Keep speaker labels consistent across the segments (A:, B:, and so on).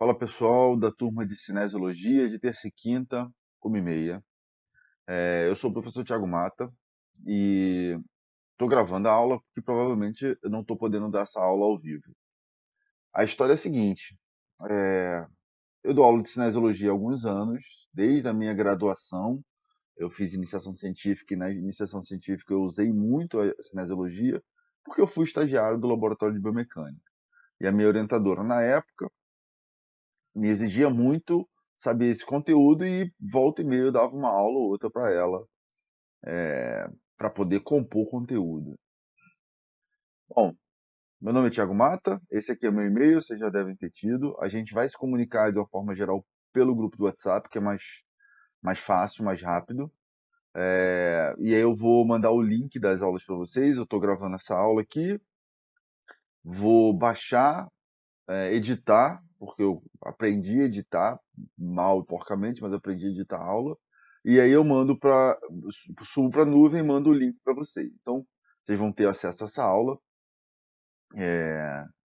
A: Fala pessoal da turma de Cinesiologia, de terça e quinta, 1h30. Eu sou o professor Thiago Mata e estou gravando a aula porque provavelmente eu não estou podendo dar essa aula ao vivo. A história é a seguinte: é, eu dou aula de Cinesiologia há alguns anos, desde a minha graduação. Eu fiz iniciação científica e na iniciação científica eu usei muito a Cinesiologia porque eu fui estagiário do laboratório de biomecânica. E a minha orientadora na época me exigia muito saber esse conteúdo e volta e meia eu dava uma aula ou outra para ela, para poder compor conteúdo. Bom, meu nome é Thiago Mata, esse aqui é meu e-mail, vocês já devem ter tido. A gente vai se comunicar de uma forma geral pelo grupo do WhatsApp, que é mais fácil, mais rápido. E aí eu vou mandar o link das aulas para vocês. Eu estou gravando essa aula aqui, vou baixar, editar, porque eu aprendi a editar mal e porcamente, mas aprendi a editar a aula. E aí eu mando para subo para a nuvem e mando o link para vocês. Então, vocês vão ter acesso a essa aula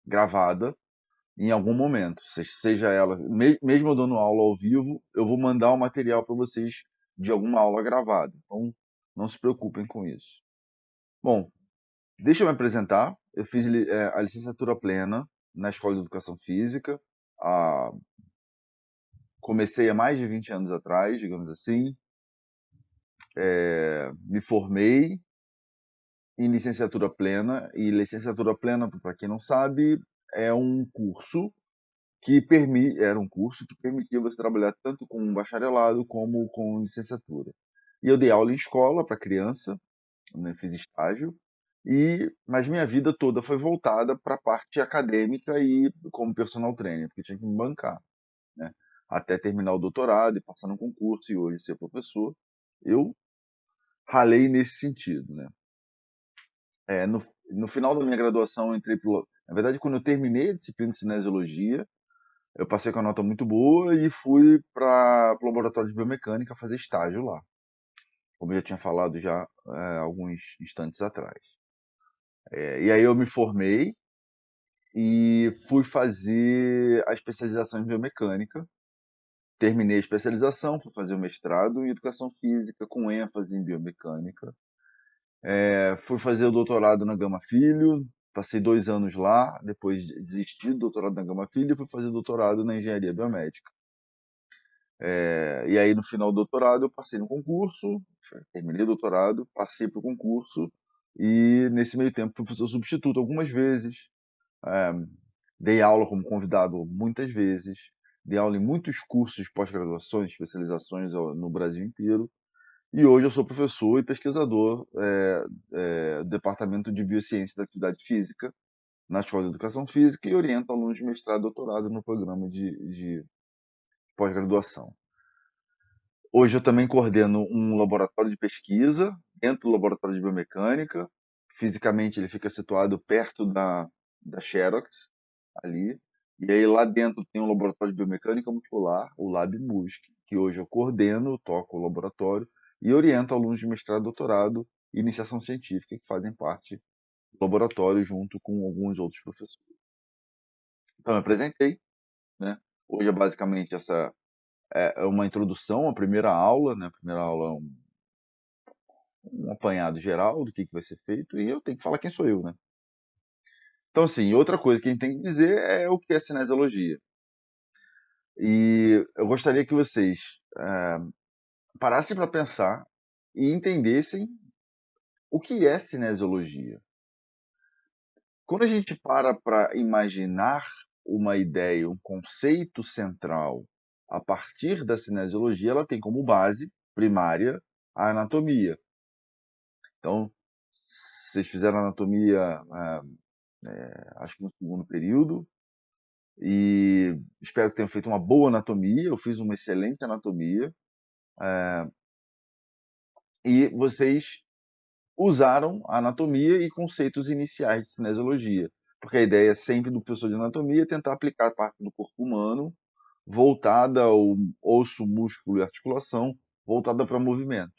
A: gravada em algum momento, seja ela, mesmo eu dando aula ao vivo, eu vou mandar o material para vocês de alguma aula gravada. Então, não se preocupem com isso. Bom, deixa eu me apresentar. Eu fiz a licenciatura plena na Escola de Educação Física. Ah, comecei há mais de 20 anos atrás, digamos assim. Me formei em licenciatura plena. E licenciatura plena, para quem não sabe, é um curso era um curso que permitia você trabalhar tanto com um bacharelado como com licenciatura. E eu dei aula em escola para criança, né, fiz estágio, mas minha vida toda foi voltada para a parte acadêmica e como personal trainer, porque tinha que me bancar, né? Até terminar o doutorado e passar no concurso e hoje ser professor, eu ralei nesse sentido, né? No final da minha graduação, eu entrei na verdade, quando eu terminei a disciplina de cinesiologia, eu passei com a nota muito boa e fui para o laboratório de biomecânica fazer estágio lá, como eu já tinha falado já alguns instantes atrás. E aí eu me formei e fui fazer a especialização em biomecânica. Terminei a especialização, fui fazer o mestrado em educação física com ênfase em biomecânica. Fui fazer o doutorado na Gama Filho, passei 2 anos lá, depois desisti do doutorado na Gama Filho e fui fazer doutorado na engenharia biomédica. E aí no final do doutorado eu passei no concurso, terminei o doutorado, passei para o concurso e nesse meio tempo fui fazer o substituto algumas vezes. É, Dei aula como convidado muitas vezes, dei aula em muitos cursos de pós-graduações, especializações no Brasil inteiro, e hoje eu sou professor e pesquisador do Departamento de Biociência da Atividade Física na Escola de Educação Física e oriento alunos de mestrado e doutorado no programa de pós-graduação. Hoje eu também coordeno um laboratório de pesquisa dentro do laboratório de biomecânica. Fisicamente ele fica situado perto da Xerox, ali. E aí lá dentro tem um laboratório de biomecânica muscular, o LabMusc, que hoje eu coordeno, toco o laboratório e oriento alunos de mestrado, doutorado e iniciação científica que fazem parte do laboratório junto com alguns outros professores. Então eu apresentei, né? Hoje é basicamente essa uma introdução, a primeira aula, né? A primeira aula é um apanhado geral do que vai ser feito e eu tenho que falar quem sou eu, né? Então, assim, outra coisa que a gente tem que dizer é o que é cinesiologia. E eu gostaria que vocês parassem para pensar e entendessem o que é cinesiologia. Quando a gente para imaginar uma ideia, um conceito central a partir da cinesiologia, ela tem como base primária a anatomia. Então, vocês fizeram anatomia, acho que no segundo período, e espero que tenham feito uma boa anatomia. Eu fiz uma excelente anatomia, e vocês usaram a anatomia e conceitos iniciais de cinesiologia, porque a ideia sempre do professor de anatomia é tentar aplicar a parte do corpo humano voltada ao osso, músculo e articulação, voltada para movimentos.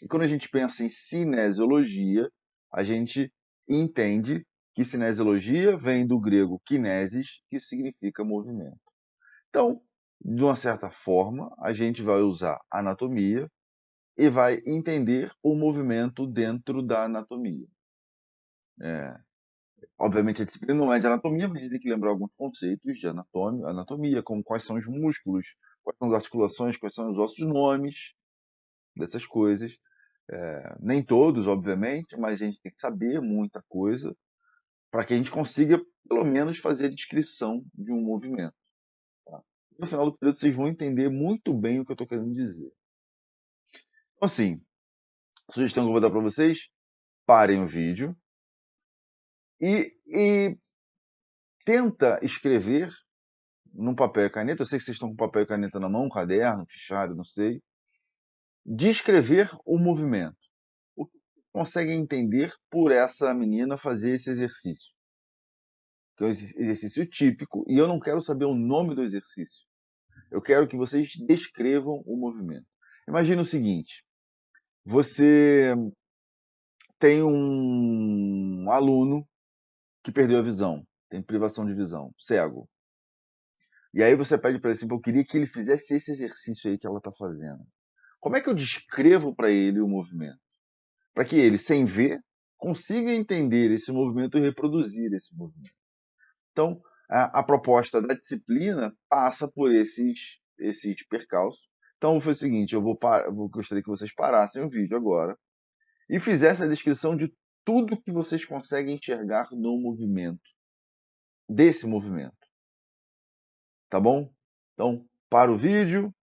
A: E quando a gente pensa em cinesiologia, a gente entende que cinesiologia vem do grego kinesis, que significa movimento. Então, de uma certa forma, a gente vai usar anatomia e vai entender o movimento dentro da anatomia. Obviamente, a disciplina não é de anatomia, mas a gente tem que lembrar alguns conceitos de anatomia, como quais são os músculos, quais são as articulações, quais são os ossos, nomes dessas coisas. Nem todos, obviamente, mas a gente tem que saber muita coisa para que a gente consiga, pelo menos, fazer a descrição de um movimento. Tá? No final do período, vocês vão entender muito bem o que eu estou querendo dizer. Então, assim, a sugestão que eu vou dar para vocês: parem o vídeo e tenta escrever num papel e caneta. Eu sei que vocês estão com papel e caneta na mão, um caderno, um fichário, não sei. Descrever o movimento. O que conseguem entender por essa menina fazer esse exercício? Que é um exercício típico, e eu não quero saber o nome do exercício. Eu quero que vocês descrevam o movimento. Imagina o seguinte: você tem um aluno que perdeu a visão, tem privação de visão, cego. E aí você pede para ele assim: eu queria que ele fizesse esse exercício aí que ela está fazendo. Como é que eu descrevo para ele o movimento? Para que ele, sem ver, consiga entender esse movimento e reproduzir esse movimento. Então, a proposta da disciplina passa por esses percalços. Então, foi o seguinte: gostaria que vocês parassem o vídeo agora e fizessem a descrição de tudo que vocês conseguem enxergar no movimento, desse movimento. Tá bom? Então, para o vídeo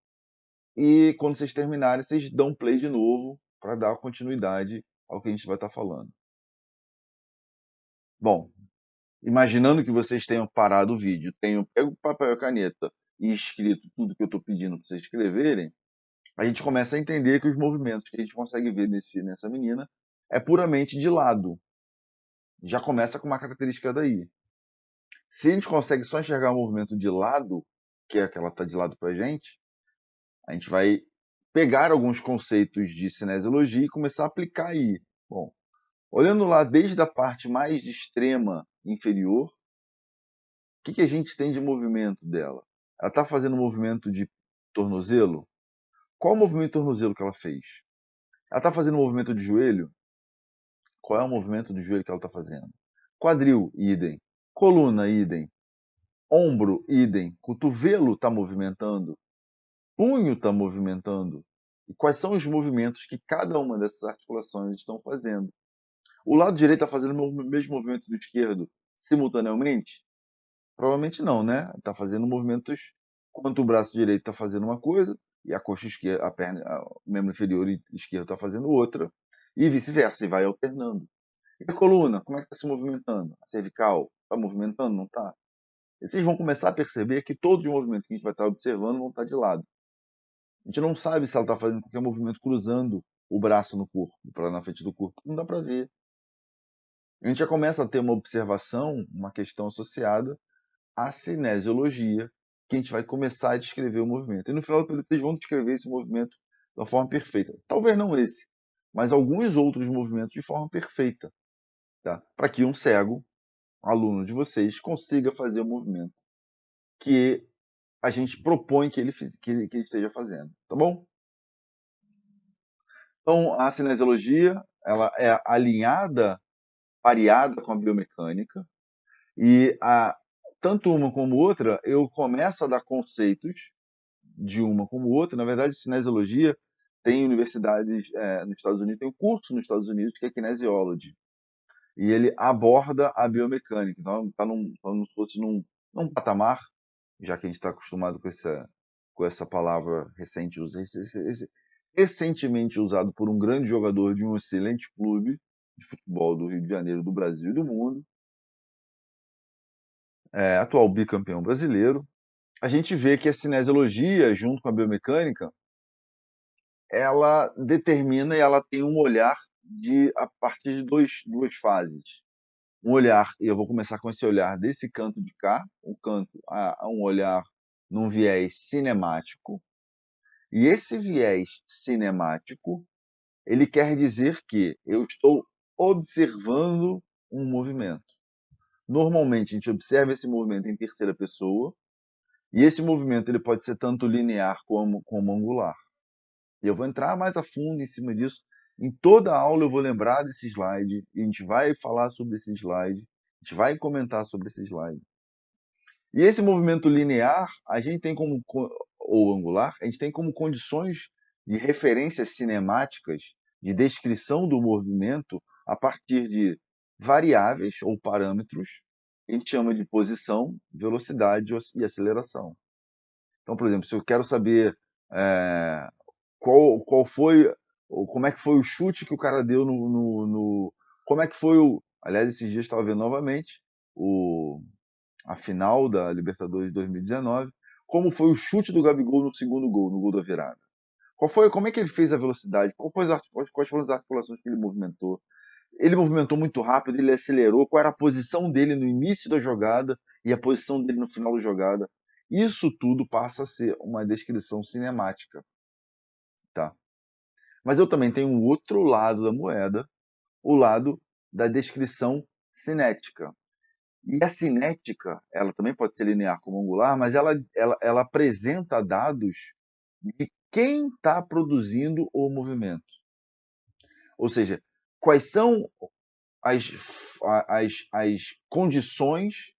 A: e quando vocês terminarem, vocês dão play de novo para dar continuidade ao que a gente vai estar falando. Bom, imaginando que vocês tenham parado o vídeo, tenham pego papel e caneta e escrito tudo que eu estou pedindo para vocês escreverem, a gente começa a entender que os movimentos que a gente consegue ver nessa menina é puramente de lado. Já começa com uma característica daí. Se a gente consegue só enxergar o movimento de lado, que é que ela está de lado para a gente vai pegar alguns conceitos de cinesiologia e começar a aplicar aí. Bom, olhando lá desde a parte mais extrema inferior, o que a gente tem de movimento dela? Ela está fazendo um movimento de tornozelo? Qual o movimento de tornozelo que ela fez? Ela está fazendo um movimento de joelho? Qual é o movimento do joelho que ela está fazendo? Quadril, idem. Coluna, idem. Ombro, idem. Cotovelo está movimentando. Punho está movimentando. E quais são os movimentos que cada uma dessas articulações estão fazendo? O lado direito está fazendo o mesmo movimento do esquerdo simultaneamente? Provavelmente não, né? Está fazendo movimentos enquanto o braço direito está fazendo uma coisa e a coxa esquerda, a perna, o membro inferior esquerdo está fazendo outra e vice-versa, e vai alternando. E a coluna, como é que está se movimentando? A cervical está movimentando, não está? E vocês vão começar a perceber que todos os movimentos que a gente vai estar observando vão estar de lado. A gente não sabe se ela está fazendo qualquer movimento cruzando o braço no corpo, para na frente do corpo. Não dá para ver. A gente já começa a ter uma observação, uma questão associada à cinesiologia, que a gente vai começar a descrever o movimento. E no final do período vocês vão descrever esse movimento de uma forma perfeita. Talvez não esse, mas alguns outros movimentos de forma perfeita, tá? Para que um cego, aluno de vocês, consiga fazer o movimento que a gente propõe que ele esteja fazendo, tá bom? Então, a cinesiologia, ela é alinhada, pareada com a biomecânica, e tanto uma como outra, eu começo a dar conceitos de uma como outra. Na verdade, cinesiologia tem universidades nos Estados Unidos, tem um curso nos Estados Unidos que é Kinesiology, e ele aborda a biomecânica. Então, está como se fosse num patamar, já que a gente está acostumado com essa palavra recentemente usado por um grande jogador de um excelente clube de futebol do Rio de Janeiro, do Brasil e do mundo, atual bicampeão brasileiro. A gente vê que a cinesiologia, junto com a biomecânica, ela determina e ela tem um olhar a partir de duas fases. Um olhar, e eu vou começar com esse olhar desse canto de cá, um olhar num viés cinemático, e esse viés cinemático, ele quer dizer que eu estou observando um movimento. Normalmente a gente observa esse movimento em terceira pessoa, E esse movimento ele pode ser tanto linear como angular. E eu vou entrar mais a fundo em cima disso. Em toda a aula eu vou lembrar desse slide, e a gente vai falar sobre esse slide, a gente vai comentar sobre esse slide. E esse movimento linear, a gente tem como, ou angular, a gente tem como condições de referências cinemáticas, de descrição do movimento, a partir de variáveis ou parâmetros, que a gente chama de posição, velocidade e aceleração. Então, por exemplo, se eu quero saber é, qual foi, ou como é que foi o chute que o cara deu como é que foi o. Aliás, esses dias estava vendo novamente a final da Libertadores de 2019, como foi o chute do Gabigol no segundo gol, no gol da virada. Como é que ele fez a velocidade? Quais foram as articulações que ele movimentou? Ele movimentou muito rápido, ele acelerou, qual era a posição dele no início da jogada e a posição dele no final da jogada. Isso tudo passa a ser uma descrição cinemática, tá? Mas eu também tenho um outro lado da moeda, o lado da descrição cinética. E a cinética, ela também pode ser linear como angular, mas ela apresenta dados de quem está produzindo o movimento. Ou seja, quais são as, as condições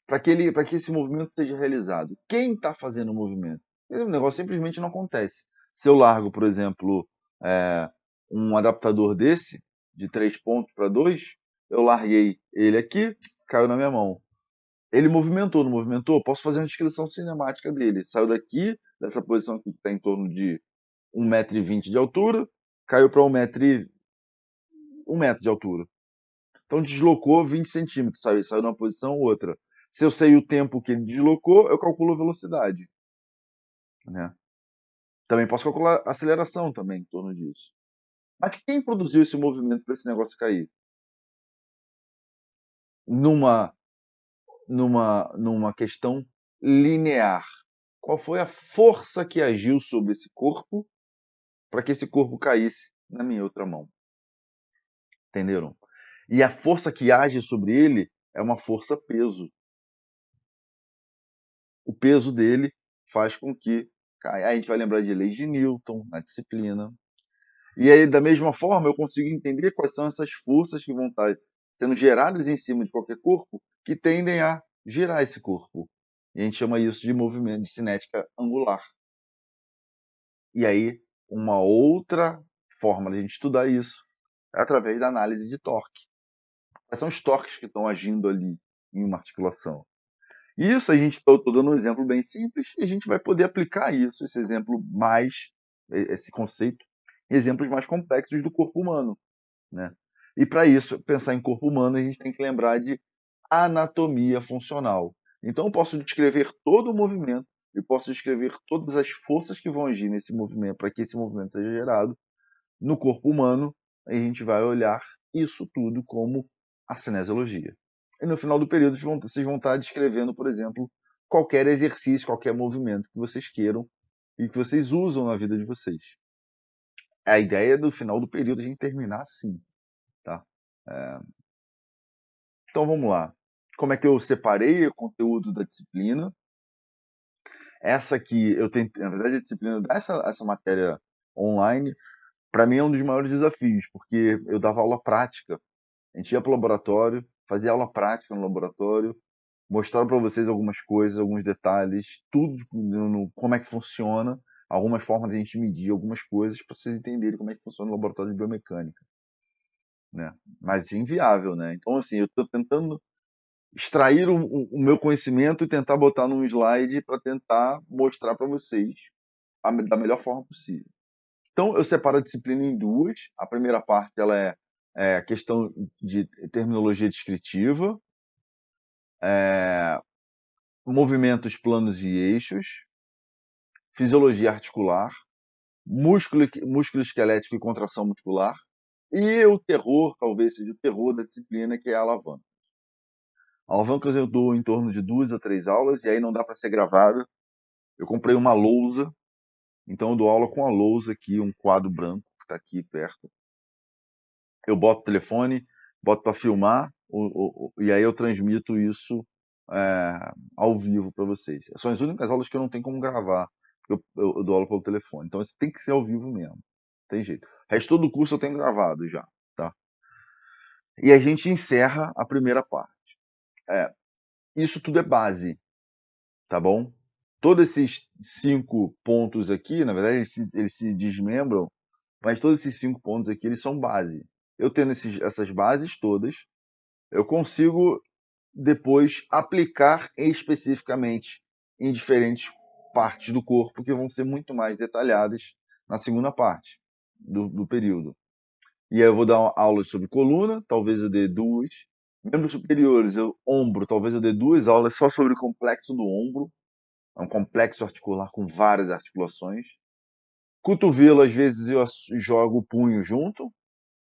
A: para que esse movimento seja realizado. Quem está fazendo o movimento? O negócio simplesmente não acontece. Se eu largo, por exemplo, um adaptador desse, de 3 pontos para 2, eu larguei ele aqui, caiu na minha mão. Ele movimentou, não movimentou? Posso fazer uma descrição cinemática dele. Saiu daqui, dessa posição aqui que está em torno de 1,20 m de altura, caiu para 1 metro de altura. Então deslocou 20 centímetros, saiu de uma posição ou outra. Se eu sei o tempo que ele deslocou, eu calculo a velocidade. Né? Também posso calcular a aceleração também em torno disso. Mas quem produziu esse movimento para esse negócio cair? Numa questão linear. Qual foi a força que agiu sobre esse corpo para que esse corpo caísse na minha outra mão? Entenderam? E a força que age sobre ele é uma força-peso. O peso dele faz com que caia. Aí a gente vai lembrar de leis de Newton na disciplina. E aí, da mesma forma, eu consigo entender quais são essas forças que vão estar sendo geradas em cima de qualquer corpo que tendem a girar esse corpo. E a gente chama isso de movimento de cinética angular. E aí, uma outra forma de a gente estudar isso é através da análise de torque. Quais são os torques que estão agindo ali em uma articulação? Isso a gente estou dando um exemplo bem simples e a gente vai poder aplicar isso, esse exemplo esse conceito, em exemplos mais complexos do corpo humano, né? E para isso, pensar em corpo humano, a gente tem que lembrar de anatomia funcional. Então, eu posso descrever todo o movimento e posso descrever todas as forças que vão agir nesse movimento para que esse movimento seja gerado no corpo humano. A gente vai olhar isso tudo como a cinesiologia. E no final do período, vocês vão estar descrevendo, por exemplo, qualquer exercício, qualquer movimento que vocês queiram e que vocês usam na vida de vocês. A ideia do final do período a gente terminar assim, tá? Então vamos lá. Como é que eu separei o conteúdo da disciplina? Essa aqui, eu tentei, na verdade, a disciplina essa matéria online, para mim é um dos maiores desafios, porque eu dava aula prática. A gente ia para o laboratório, fazia aula prática no laboratório, mostrava para vocês algumas coisas, alguns detalhes, tudo como é que funciona, algumas formas de a gente medir algumas coisas para vocês entenderem como é que funciona o laboratório de biomecânica, né? Mas inviável, né? Então assim, eu estou tentando extrair o meu conhecimento e tentar botar num slide para tentar mostrar para vocês da melhor forma possível. Então eu separo a disciplina em duas. A primeira parte ela é a questão de terminologia descritiva, movimentos planos e eixos, fisiologia articular, músculo esquelético e contração muscular, e o terror, talvez seja o terror da disciplina, que é a alavanca. Alavancas eu dou em torno de 2 a 3 aulas, e aí não dá para ser gravada. Eu comprei uma lousa, então eu dou aula com a lousa aqui, um quadro branco que está aqui perto. Eu boto o telefone, boto para filmar, e aí eu transmito isso ao vivo para vocês. São as únicas aulas que eu não tenho como gravar, porque eu dou aula pelo telefone. Então, isso tem que ser ao vivo mesmo. Tem jeito. O resto todo o curso eu tenho gravado já, tá? E a gente encerra a primeira parte. Isso tudo é base, tá bom? Todos esses 5 pontos aqui, na verdade, eles se desmembram, mas todos esses 5 pontos aqui, eles são base. Eu tendo essas bases todas, eu consigo depois aplicar especificamente em diferentes partes do corpo que vão ser muito mais detalhadas na segunda parte do período. E aí eu vou dar uma aula sobre coluna, talvez eu dê 2. Membros superiores, ombro, talvez eu dê 2 aulas só sobre o complexo do ombro. É um complexo articular com várias articulações. Cotovelo, às vezes eu jogo o punho junto.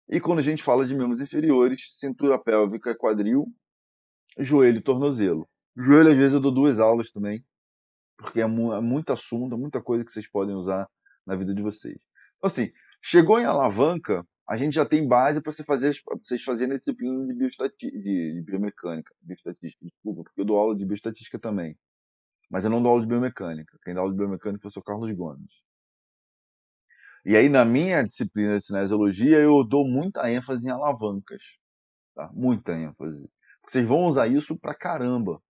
A: E quando a gente fala de membros inferiores, cintura pélvica, quadril, joelho e tornozelo. Joelho, às vezes, eu dou 2 aulas também, porque é muito assunto, muita coisa que vocês podem usar na vida de vocês. Então, assim, chegou em alavanca, a gente já tem base para vocês fazerem a disciplina de biomecânica, bioestatística, desculpa, porque eu dou aula de bioestatística também. Mas eu não dou aula de biomecânica. Quem dá aula de biomecânica é o seu Carlos Gomes. E aí, na minha disciplina de cinesiologia, eu dou muita ênfase em alavancas. Tá? Muita ênfase. Porque vocês vão usar isso pra caramba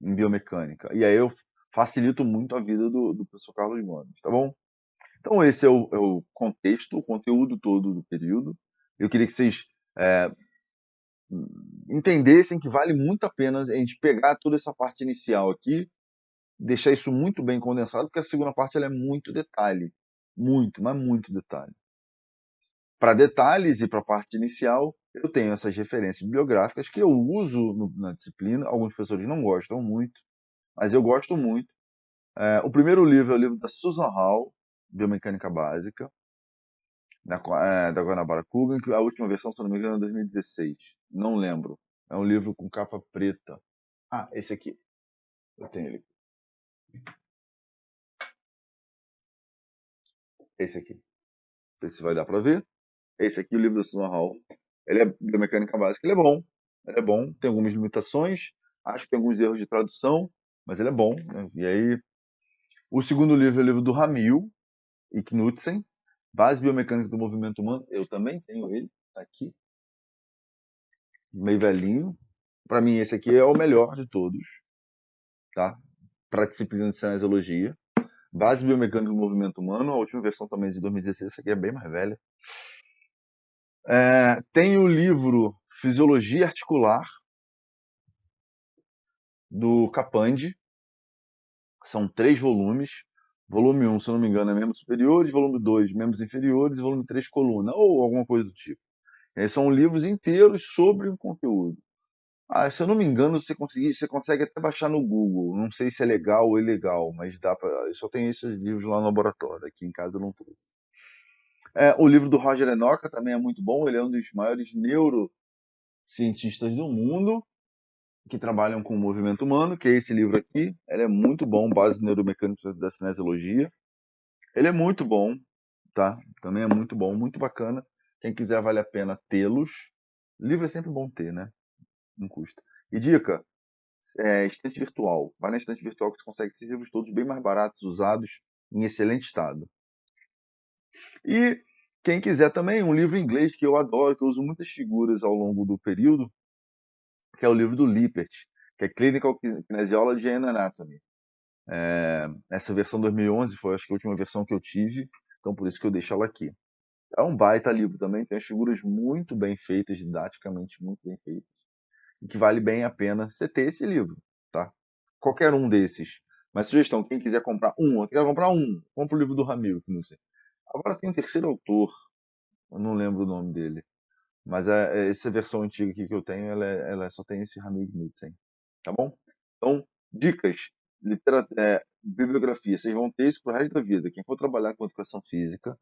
A: em biomecânica. E aí eu facilito muito a vida do professor Carlos Gomes, tá bom? Então esse é o contexto, o conteúdo todo do período. Eu queria que vocês entendessem que vale muito a pena a gente pegar toda essa parte inicial aqui, deixar isso muito bem condensado, porque a segunda parte ela é muito detalhe. Muito, mas muito detalhe. Para detalhes e para a parte inicial, eu tenho essas referências bibliográficas que eu uso na disciplina. Alguns professores não gostam muito, mas eu gosto muito. O primeiro livro é o livro da Susan Hall, Biomecânica Básica, da Guanabara Kugan, que a última versão, se não me engano, é 2016. Não lembro. É um livro com capa preta. Ah, esse aqui. Eu tenho ele. Esse aqui. Não sei se vai dar para ver. Esse aqui, o livro da Susan Hall. Ele é biomecânica básica. Ele é bom. Ele é bom. Tem algumas limitações. Acho que tem alguns erros de tradução, mas ele é bom, né? E aí, o segundo livro é o livro do Ramil e Knudsen, Base Biomecânica do Movimento Humano. Eu também tenho ele, tá aqui, meio velhinho. Para mim, esse aqui é o melhor de todos, tá? Para a disciplina de cinesiologia. Base Biomecânica do Movimento Humano, a última versão também é de 2016, essa aqui é bem mais velha. Tem o livro Fisiologia Articular, do Capandi. São 3 volumes. Volume 1, se eu não me engano, é membros superiores, volume 2, membros inferiores, e volume 3, coluna, ou alguma coisa do tipo. São livros inteiros sobre o conteúdo. Se eu não me engano, você consegue até baixar no Google. Não sei se é legal ou ilegal, mas dá para. Eu só tenho esses livros lá no laboratório. Aqui em casa eu não trouxe. O livro do Roger Enoka também é muito bom. Ele é um dos maiores neurocientistas do mundo que trabalham com o movimento humano, que é esse livro aqui. Ele é muito bom, Base Neuromecânica da Cinesiologia. Ele é muito bom, tá? Também é muito bom, muito bacana. Quem quiser, vale a pena tê-los. Livro é sempre bom ter, né? Não custa. E dica, estante virtual. Vai na estante virtual que você consegue esses livros todos bem mais baratos, usados, em excelente estado. E quem quiser também, um livro em inglês que eu adoro, que eu uso muitas figuras ao longo do período, que é o livro do Lippert, que é Clinical Kinesiology and Anatomy. Essa versão 2011 foi, acho que, a última versão que eu tive, então por isso que eu deixo ela aqui. É um baita livro também, tem as figuras muito bem feitas, didaticamente muito bem feitas, e que vale bem a pena você ter esse livro, tá? Qualquer um desses. Mas sugestão, quem quiser comprar um, eu quero comprar um, compra o livro do Ramil, que não sei. Agora tem um terceiro autor, eu não lembro o nome dele, mas essa versão antiga aqui que eu tenho, ela só tem esse Ramil Knudsen, tá bom? Então, dicas, bibliografia, vocês vão ter isso pro resto da vida. Quem for trabalhar com educação física,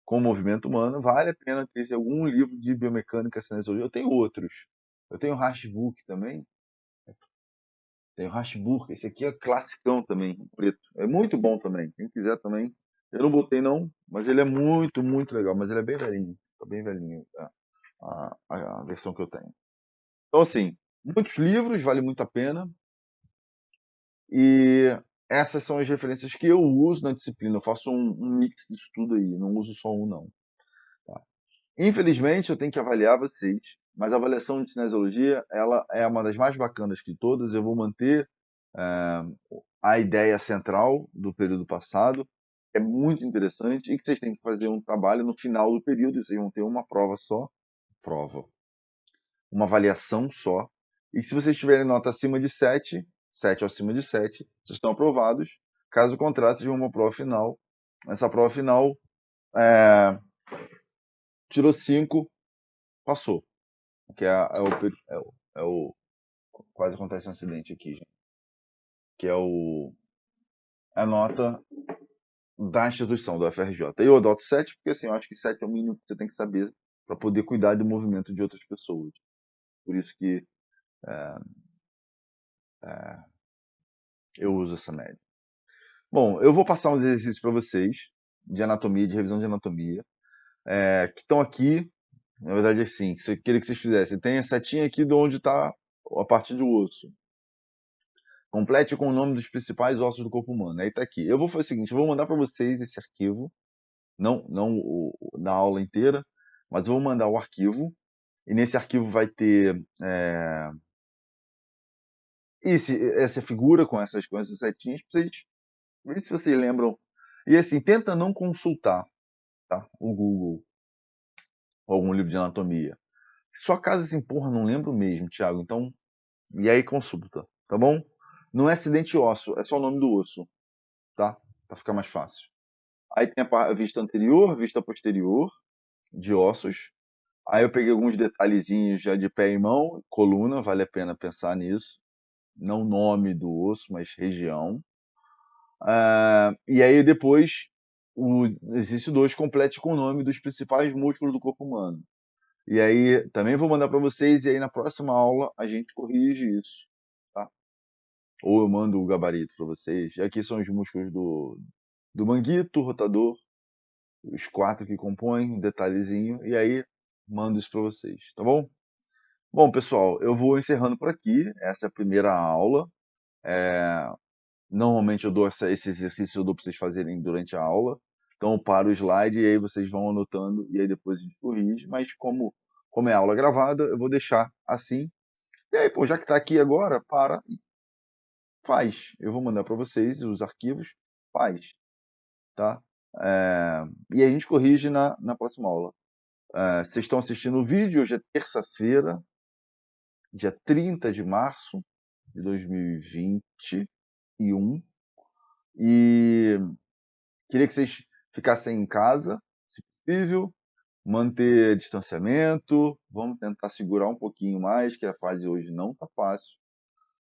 A: com o movimento humano, vale a pena ter algum livro de biomecânica, cinesiologia. Eu tenho outros. Eu tenho o Hashbook também. Tenho o Hashbook. Esse aqui é classicão também, preto. É muito bom também. Quem quiser também. Eu não botei não, mas ele é muito, muito legal. Mas ele é bem velhinho. Tá bem velhinho a versão que eu tenho. Então, assim, muitos livros, vale muito a pena. E essas são as referências que eu uso na disciplina. Eu faço um mix disso tudo aí, não uso só um, não. Tá? Infelizmente, eu tenho que avaliar vocês, mas a avaliação de cinesiologia, ela é uma das mais bacanas de todas. Eu vou manter a ideia central do período passado, é muito interessante, e que vocês têm que fazer um trabalho no final do período, e vocês vão ter uma prova só, uma avaliação só, e se vocês tiverem nota acima de 7, 7 ou acima de 7, vocês estão aprovados. Caso contrário, vocês vão uma prova final. Essa prova final, tirou 5, passou. Que quase acontece um acidente aqui, gente. Que é a nota da instituição, do FRJ. Eu adoto 7 porque assim, eu acho que 7 é o mínimo que você tem que saber para poder cuidar do movimento de outras pessoas. Por isso que eu uso essa média. Bom, eu vou passar uns exercícios para vocês de anatomia, de revisão de anatomia, que estão aqui. Na verdade, assim, se eu queria que vocês fizessem, tem a setinha aqui de onde está a parte do osso. Complete com o nome dos principais ossos do corpo humano. Aí está aqui. Eu vou fazer o seguinte, eu vou mandar para vocês esse arquivo, não na aula inteira, mas eu vou mandar o arquivo. E nesse arquivo vai ter essa figura com essas setinhas, para vocês verem se vocês lembram. E assim, tenta não consultar, tá, o Google ou algum livro de anatomia. Só caso assim, porra, não lembro mesmo, Thiago. Então, e aí consulta, tá bom? Não é acidente ósseo, é só o nome do osso, tá? Para ficar mais fácil. Aí tem a vista anterior, vista posterior de ossos. Aí eu peguei alguns detalhezinhos já de pé e mão, coluna, vale a pena pensar nisso. Não nome do osso, mas região. E aí depois, o exercício 2 complete com o nome dos principais músculos do corpo humano. E aí também vou mandar para vocês, e aí na próxima aula a gente corrige isso, tá? Ou eu mando o gabarito para vocês. E aqui são os músculos do manguito, rotador, os 4 que compõem, um detalhezinho, e aí mando isso para vocês, tá bom? Bom, pessoal, eu vou encerrando por aqui. Essa é a primeira aula. Normalmente eu dou esse exercício, eu dou para vocês fazerem durante a aula. Então eu paro o slide e aí vocês vão anotando e aí depois a gente corrige. Mas como é aula gravada, eu vou deixar assim. E aí, pô, já que está aqui agora, para e faz. Eu vou mandar para vocês os arquivos, faz, tá? E a gente corrige na próxima aula. Vocês estão assistindo o vídeo, hoje é terça-feira, dia 30 de março de 2021. E queria que vocês ficassem em casa, se possível, manter distanciamento, vamos tentar segurar um pouquinho mais, que a fase hoje não está fácil.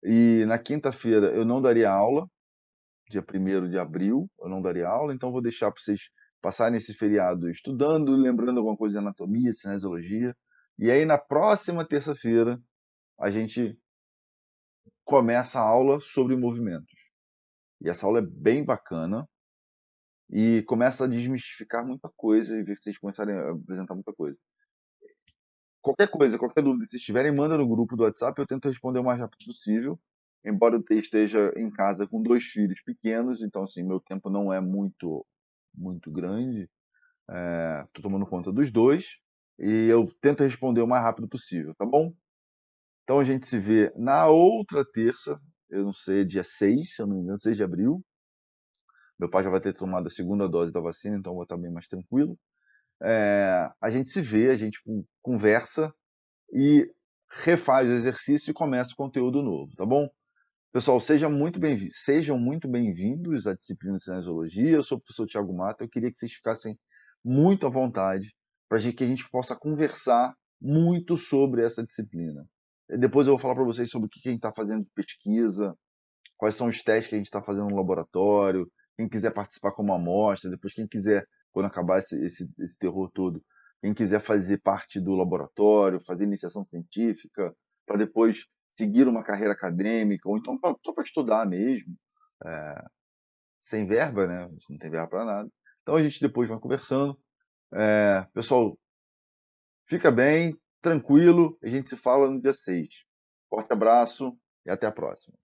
A: E na quinta-feira eu não daria aula, dia 1º de abril, eu não daria aula, então vou deixar para vocês passarem esse feriado estudando, lembrando alguma coisa de anatomia, cinesiologia. E aí na próxima terça-feira a gente começa a aula sobre movimentos. E essa aula é bem bacana e começa a desmistificar muita coisa e ver se vocês começarem a apresentar muita coisa. Qualquer coisa, qualquer dúvida, se tiverem, manda no grupo do WhatsApp, eu tento responder o mais rápido possível. Embora eu esteja em casa com 2 filhos pequenos, então assim, meu tempo não é muito grande. Estou tomando conta dos dois e eu tento responder o mais rápido possível, tá bom? Então a gente se vê na outra terça, eu não sei, dia 6, se eu não me engano, 6 de abril. Meu pai já vai ter tomado a segunda dose da vacina, então eu vou estar bem mais tranquilo. A gente se vê, a gente conversa e refaz o exercício e começa o conteúdo novo, tá bom? Pessoal, sejam muito bem-vindos à disciplina de Cinesiologia. Eu sou o professor Thiago Mata. Eu queria que vocês ficassem muito à vontade para que a gente possa conversar muito sobre essa disciplina. Depois eu vou falar para vocês sobre o que a gente está fazendo de pesquisa, quais são os testes que a gente está fazendo no laboratório, quem quiser participar como amostra, depois quem quiser, quando acabar esse terror todo, quem quiser fazer parte do laboratório, fazer iniciação científica, para depois seguir uma carreira acadêmica, ou então só para estudar mesmo, sem verba, né? A gente não tem verba para nada. Então a gente depois vai conversando. Pessoal, fica bem, tranquilo, a gente se fala no dia 6. Forte abraço e até a próxima.